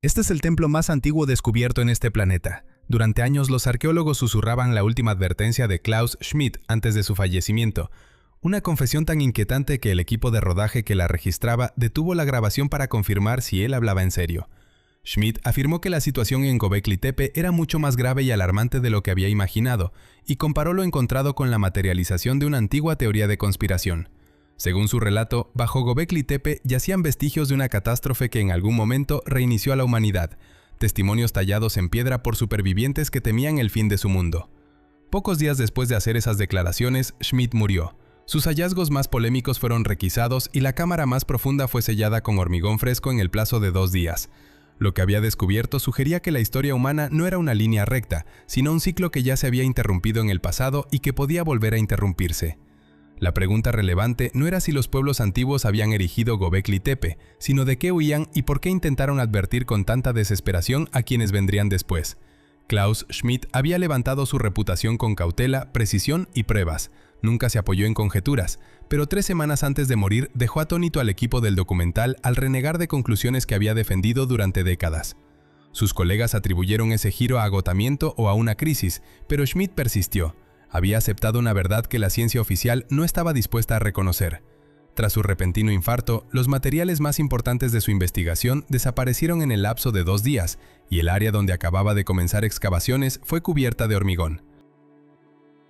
Este es el templo más antiguo descubierto en este planeta. Durante años los arqueólogos susurraban la última advertencia de Klaus Schmidt antes de su fallecimiento. Una confesión tan inquietante que el equipo de rodaje que la registraba detuvo la grabación para confirmar si él hablaba en serio. Schmidt afirmó que la situación en Göbekli Tepe era mucho más grave y alarmante de lo que había imaginado, y comparó lo encontrado con la materialización de una antigua teoría de conspiración. Según su relato, bajo Göbekli Tepe yacían vestigios de una catástrofe que en algún momento reinició a la humanidad, testimonios tallados en piedra por supervivientes que temían el fin de su mundo. Pocos días después de hacer esas declaraciones, Schmidt murió. Sus hallazgos más polémicos fueron requisados y la cámara más profunda fue sellada con hormigón fresco en el plazo de 2 días. Lo que había descubierto sugería que la historia humana no era una línea recta, sino un ciclo que ya se había interrumpido en el pasado y que podía volver a interrumpirse. La pregunta relevante no era si los pueblos antiguos habían erigido Göbekli Tepe, sino de qué huían y por qué intentaron advertir con tanta desesperación a quienes vendrían después. Klaus Schmidt había levantado su reputación con cautela, precisión y pruebas. Nunca se apoyó en conjeturas, pero 3 semanas antes de morir dejó atónito al equipo del documental al renegar de conclusiones que había defendido durante décadas. Sus colegas atribuyeron ese giro a agotamiento o a una crisis, pero Schmidt persistió. Había aceptado una verdad que la ciencia oficial no estaba dispuesta a reconocer. Tras su repentino infarto, los materiales más importantes de su investigación desaparecieron en el lapso de 2 días, y el área donde acababa de comenzar excavaciones fue cubierta de hormigón.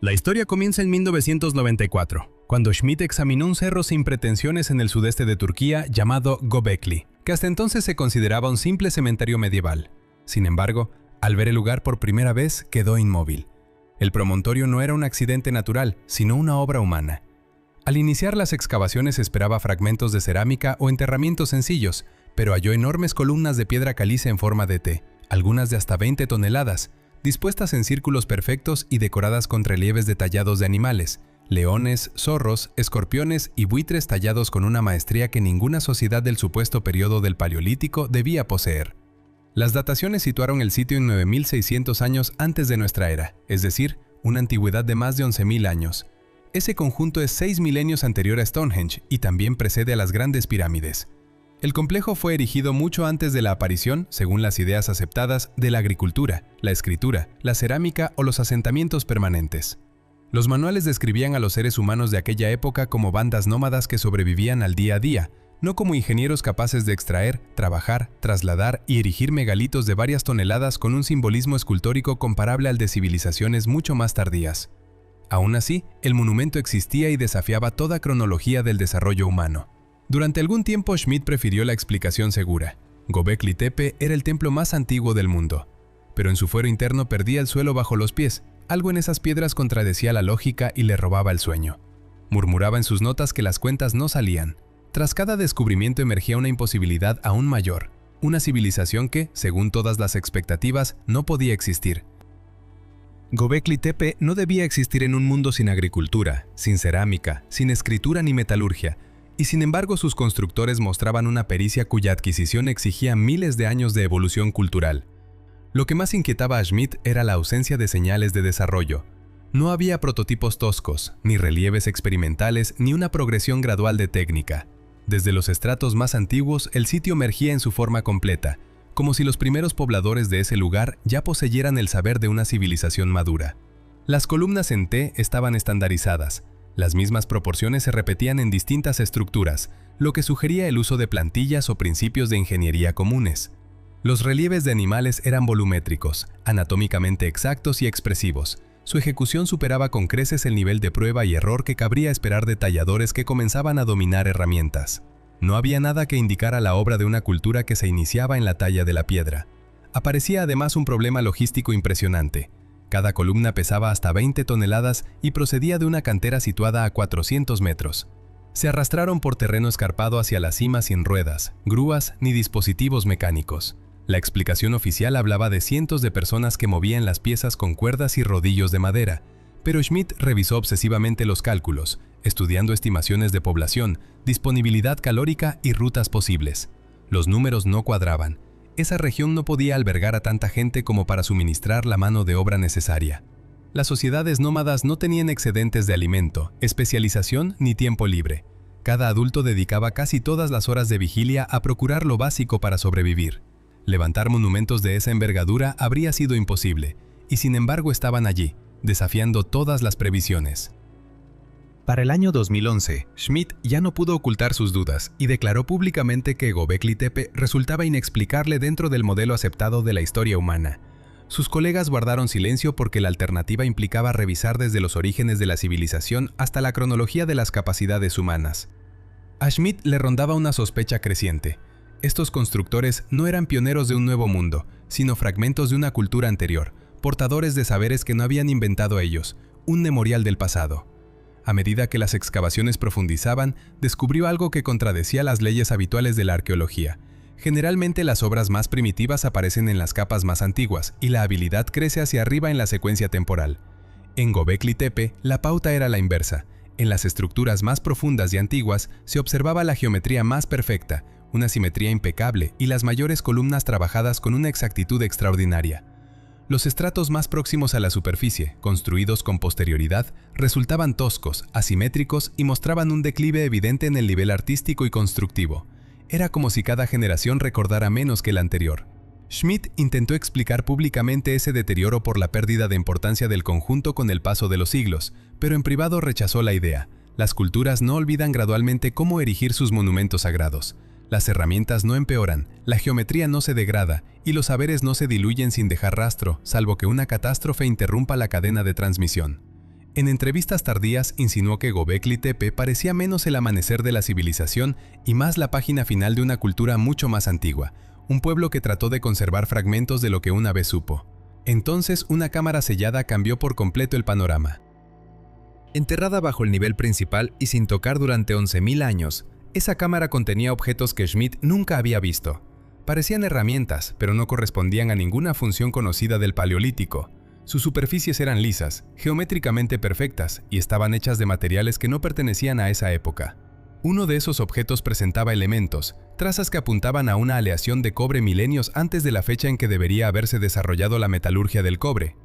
La historia comienza en 1994, cuando Schmidt examinó un cerro sin pretensiones en el sudeste de Turquía llamado Göbekli, que hasta entonces se consideraba un simple cementerio medieval. Sin embargo, al ver el lugar por primera vez, quedó inmóvil. El promontorio no era un accidente natural, sino una obra humana. Al iniciar las excavaciones esperaba fragmentos de cerámica o enterramientos sencillos, pero halló enormes columnas de piedra caliza en forma de T, algunas de hasta 20 toneladas, dispuestas en círculos perfectos y decoradas con relieves detallados de animales, leones, zorros, escorpiones y buitres tallados con una maestría que ninguna sociedad del supuesto periodo del Paleolítico debía poseer. Las dataciones situaron el sitio en 9600 años antes de nuestra era, es decir, una antigüedad de más de 11.000 años. Ese conjunto es 6 milenios anterior a Stonehenge y también precede a las grandes pirámides. El complejo fue erigido mucho antes de la aparición, según las ideas aceptadas, de la agricultura, la escritura, la cerámica o los asentamientos permanentes. Los manuales describían a los seres humanos de aquella época como bandas nómadas que sobrevivían al día a día, no como ingenieros capaces de extraer, trabajar, trasladar y erigir megalitos de varias toneladas con un simbolismo escultórico comparable al de civilizaciones mucho más tardías. Aún así, el monumento existía y desafiaba toda cronología del desarrollo humano. Durante algún tiempo Schmidt prefirió la explicación segura. Göbekli Tepe era el templo más antiguo del mundo. Pero en su fuero interno perdía el suelo bajo los pies. Algo en esas piedras contradecía la lógica y le robaba el sueño. Murmuraba en sus notas que las cuentas no salían. Tras cada descubrimiento emergía una imposibilidad aún mayor, una civilización que, según todas las expectativas, no podía existir. Göbekli Tepe no debía existir en un mundo sin agricultura, sin cerámica, sin escritura ni metalurgia, y sin embargo sus constructores mostraban una pericia cuya adquisición exigía miles de años de evolución cultural. Lo que más inquietaba a Schmidt era la ausencia de señales de desarrollo. No había prototipos toscos, ni relieves experimentales, ni una progresión gradual de técnica. Desde los estratos más antiguos, el sitio emergía en su forma completa, como si los primeros pobladores de ese lugar ya poseyeran el saber de una civilización madura. Las columnas en T estaban estandarizadas. Las mismas proporciones se repetían en distintas estructuras, lo que sugería el uso de plantillas o principios de ingeniería comunes. Los relieves de animales eran volumétricos, anatómicamente exactos y expresivos. Su ejecución superaba con creces el nivel de prueba y error que cabría esperar de talladores que comenzaban a dominar herramientas. No había nada que indicara la obra de una cultura que se iniciaba en la talla de la piedra. Aparecía además un problema logístico impresionante. Cada columna pesaba hasta 20 toneladas y procedía de una cantera situada a 400 metros. Se arrastraron por terreno escarpado hacia la cima sin ruedas, grúas ni dispositivos mecánicos. La explicación oficial hablaba de cientos de personas que movían las piezas con cuerdas y rodillos de madera, pero Schmidt revisó obsesivamente los cálculos, estudiando estimaciones de población, disponibilidad calórica y rutas posibles. Los números no cuadraban. Esa región no podía albergar a tanta gente como para suministrar la mano de obra necesaria. Las sociedades nómadas no tenían excedentes de alimento, especialización ni tiempo libre. Cada adulto dedicaba casi todas las horas de vigilia a procurar lo básico para sobrevivir. Levantar monumentos de esa envergadura habría sido imposible, y sin embargo estaban allí, desafiando todas las previsiones. Para el año 2011, Schmidt ya no pudo ocultar sus dudas y declaró públicamente que Göbekli Tepe resultaba inexplicable dentro del modelo aceptado de la historia humana. Sus colegas guardaron silencio porque la alternativa implicaba revisar desde los orígenes de la civilización hasta la cronología de las capacidades humanas. A Schmidt le rondaba una sospecha creciente. Estos constructores no eran pioneros de un nuevo mundo, sino fragmentos de una cultura anterior, portadores de saberes que no habían inventado ellos, un memorial del pasado. A medida que las excavaciones profundizaban, descubrió algo que contradecía las leyes habituales de la arqueología. Generalmente las obras más primitivas aparecen en las capas más antiguas y la habilidad crece hacia arriba en la secuencia temporal. En Göbekli Tepe, la pauta era la inversa. En las estructuras más profundas y antiguas se observaba la geometría más perfecta, una simetría impecable y las mayores columnas trabajadas con una exactitud extraordinaria. Los estratos más próximos a la superficie, construidos con posterioridad, resultaban toscos, asimétricos y mostraban un declive evidente en el nivel artístico y constructivo. Era como si cada generación recordara menos que la anterior. Schmidt intentó explicar públicamente ese deterioro por la pérdida de importancia del conjunto con el paso de los siglos, pero en privado rechazó la idea. Las culturas no olvidan gradualmente cómo erigir sus monumentos sagrados. Las herramientas no empeoran, la geometría no se degrada y los saberes no se diluyen sin dejar rastro, salvo que una catástrofe interrumpa la cadena de transmisión. En entrevistas tardías insinuó que Göbekli Tepe parecía menos el amanecer de la civilización y más la página final de una cultura mucho más antigua, un pueblo que trató de conservar fragmentos de lo que una vez supo. Entonces una cámara sellada cambió por completo el panorama. Enterrada bajo el nivel principal y sin tocar durante 11.000 años, esa cámara contenía objetos que Schmidt nunca había visto. Parecían herramientas, pero no correspondían a ninguna función conocida del Paleolítico. Sus superficies eran lisas, geométricamente perfectas y estaban hechas de materiales que no pertenecían a esa época. Uno de esos objetos presentaba elementos, trazas que apuntaban a una aleación de cobre milenios antes de la fecha en que debería haberse desarrollado la metalurgia del cobre.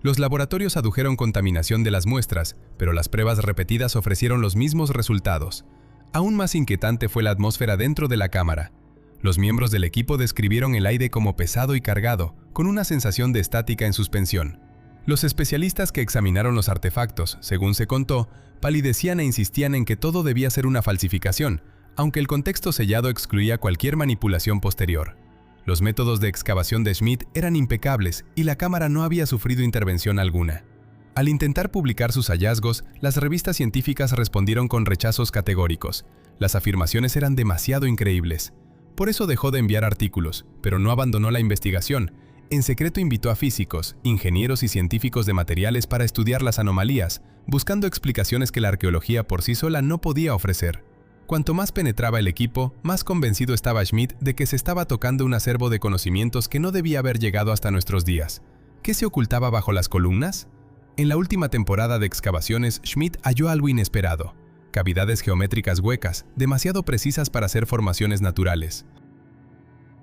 Los laboratorios adujeron contaminación de las muestras, pero las pruebas repetidas ofrecieron los mismos resultados. Aún más inquietante fue la atmósfera dentro de la cámara. Los miembros del equipo describieron el aire como pesado y cargado, con una sensación de estática en suspensión. Los especialistas que examinaron los artefactos, según se contó, palidecían e insistían en que todo debía ser una falsificación, aunque el contexto sellado excluía cualquier manipulación posterior. Los métodos de excavación de Schmidt eran impecables y la cámara no había sufrido intervención alguna. Al intentar publicar sus hallazgos, las revistas científicas respondieron con rechazos categóricos. Las afirmaciones eran demasiado increíbles. Por eso dejó de enviar artículos, pero no abandonó la investigación. En secreto invitó a físicos, ingenieros y científicos de materiales para estudiar las anomalías, buscando explicaciones que la arqueología por sí sola no podía ofrecer. Cuanto más penetraba el equipo, más convencido estaba Schmidt de que se estaba tocando un acervo de conocimientos que no debía haber llegado hasta nuestros días. ¿Qué se ocultaba bajo las columnas? En la última temporada de excavaciones, Schmidt halló algo inesperado: cavidades geométricas huecas, demasiado precisas para ser formaciones naturales.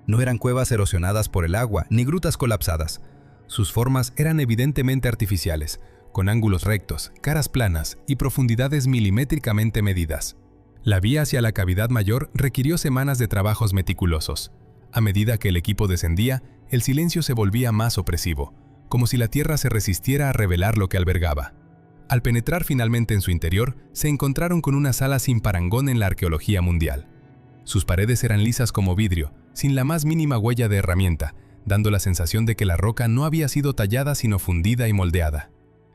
No eran cuevas erosionadas por el agua, ni grutas colapsadas. Sus formas eran evidentemente artificiales, con ángulos rectos, caras planas y profundidades milimétricamente medidas. La vía hacia la cavidad mayor requirió semanas de trabajos meticulosos. A medida que el equipo descendía, el silencio se volvía más opresivo, como si la tierra se resistiera a revelar lo que albergaba. Al penetrar finalmente en su interior, se encontraron con una sala sin parangón en la arqueología mundial. Sus paredes eran lisas como vidrio, sin la más mínima huella de herramienta, dando la sensación de que la roca no había sido tallada sino fundida y moldeada.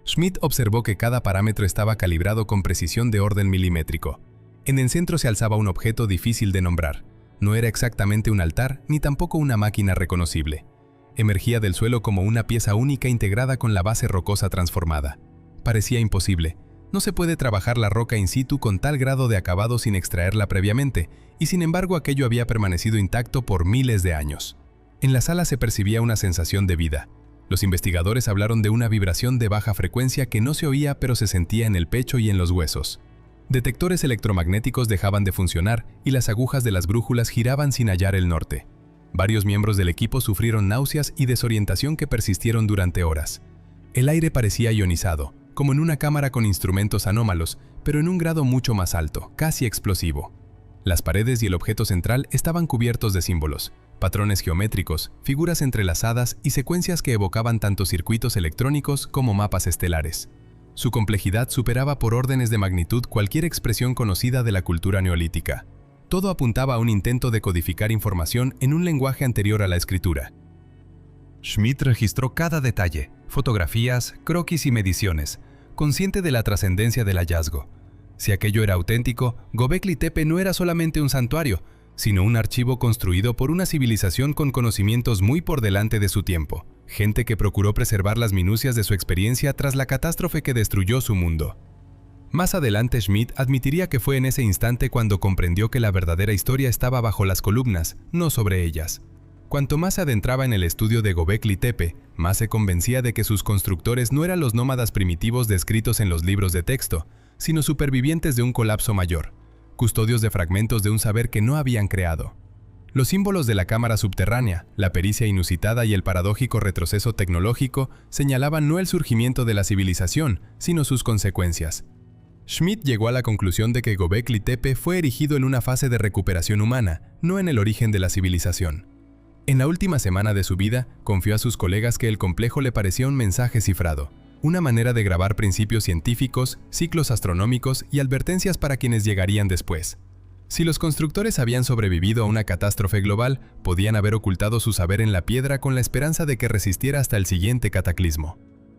Schmidt observó que cada parámetro estaba calibrado con precisión de orden milimétrico. En el centro se alzaba un objeto difícil de nombrar. No era exactamente un altar, ni tampoco una máquina reconocible. Emergía del suelo como una pieza única integrada con la base rocosa transformada. Parecía imposible. No se puede trabajar la roca in situ con tal grado de acabado sin extraerla previamente, y sin embargo aquello había permanecido intacto por miles de años. En la sala se percibía una sensación de vida. Los investigadores hablaron de una vibración de baja frecuencia que no se oía pero se sentía en el pecho y en los huesos. Detectores electromagnéticos dejaban de funcionar y las agujas de las brújulas giraban sin hallar el norte. Varios miembros del equipo sufrieron náuseas y desorientación que persistieron durante horas. El aire parecía ionizado, como en una cámara con instrumentos anómalos, pero en un grado mucho más alto, casi explosivo. Las paredes y el objeto central estaban cubiertos de símbolos, patrones geométricos, figuras entrelazadas y secuencias que evocaban tanto circuitos electrónicos como mapas estelares. Su complejidad superaba por órdenes de magnitud cualquier expresión conocida de la cultura neolítica. Todo apuntaba a un intento de codificar información en un lenguaje anterior a la escritura. Schmidt registró cada detalle, fotografías, croquis y mediciones, consciente de la trascendencia del hallazgo. Si aquello era auténtico, Göbekli Tepe no era solamente un santuario, sino un archivo construido por una civilización con conocimientos muy por delante de su tiempo, gente que procuró preservar las minucias de su experiencia tras la catástrofe que destruyó su mundo. Más adelante Schmidt admitiría que fue en ese instante cuando comprendió que la verdadera historia estaba bajo las columnas, no sobre ellas. Cuanto más se adentraba en el estudio de Göbekli Tepe, más se convencía de que sus constructores no eran los nómadas primitivos descritos en los libros de texto, sino supervivientes de un colapso mayor, custodios de fragmentos de un saber que no habían creado. Los símbolos de la cámara subterránea, la pericia inusitada y el paradójico retroceso tecnológico señalaban no el surgimiento de la civilización, sino sus consecuencias. Schmidt llegó a la conclusión de que Göbekli Tepe fue erigido en una fase de recuperación humana, no en el origen de la civilización. En la última semana de su vida, confió a sus colegas que el complejo le parecía un mensaje cifrado, una manera de grabar principios científicos, ciclos astronómicos y advertencias para quienes llegarían después. Si los constructores habían sobrevivido a una catástrofe global, podían haber ocultado su saber en la piedra con la esperanza de que resistiera hasta el siguiente cataclismo.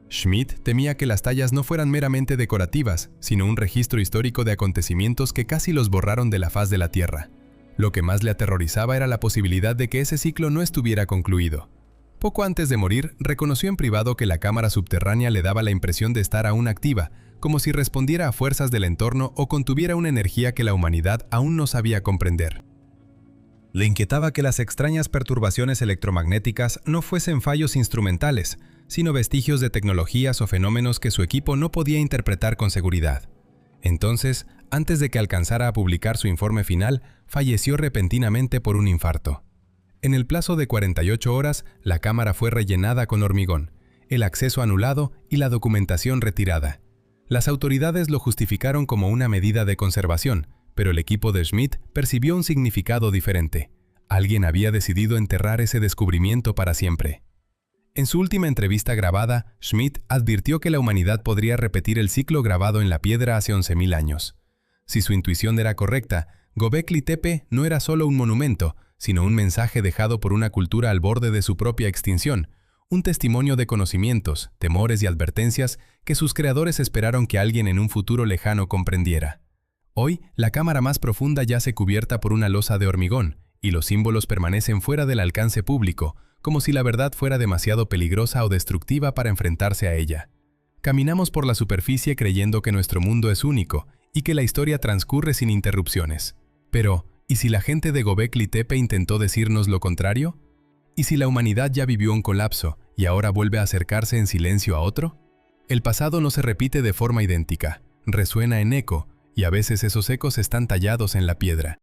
Schmidt temía que las tallas no fueran meramente decorativas, sino un registro histórico de acontecimientos que casi los borraron de la faz de la Tierra. Lo que más le aterrorizaba era la posibilidad de que ese ciclo no estuviera concluido. Poco antes de morir, reconoció en privado que la cámara subterránea le daba la impresión de estar aún activa, como si respondiera a fuerzas del entorno o contuviera una energía que la humanidad aún no sabía comprender. Le inquietaba que las extrañas perturbaciones electromagnéticas no fuesen fallos instrumentales, sino vestigios de tecnologías o fenómenos que su equipo no podía interpretar con seguridad. Entonces, antes de que alcanzara a publicar su informe final, falleció repentinamente por un infarto. En el plazo de 48 horas, la cámara fue rellenada con hormigón, el acceso anulado y la documentación retirada. Las autoridades lo justificaron como una medida de conservación, pero el equipo de Schmidt percibió un significado diferente. Alguien había decidido enterrar ese descubrimiento para siempre. En su última entrevista grabada, Schmidt advirtió que la humanidad podría repetir el ciclo grabado en la piedra hace 11.000 años. Si su intuición era correcta, Göbekli Tepe no era solo un monumento, sino un mensaje dejado por una cultura al borde de su propia extinción, un testimonio de conocimientos, temores y advertencias que sus creadores esperaron que alguien en un futuro lejano comprendiera. Hoy, la cámara más profunda yace cubierta por una losa de hormigón, y los símbolos permanecen fuera del alcance público, como si la verdad fuera demasiado peligrosa o destructiva para enfrentarse a ella. Caminamos por la superficie creyendo que nuestro mundo es único y que la historia transcurre sin interrupciones. Pero, ¿y si la gente de Göbekli Tepe intentó decirnos lo contrario? ¿Y si la humanidad ya vivió un colapso y ahora vuelve a acercarse en silencio a otro? El pasado no se repite de forma idéntica, resuena en eco, y a veces esos ecos están tallados en la piedra.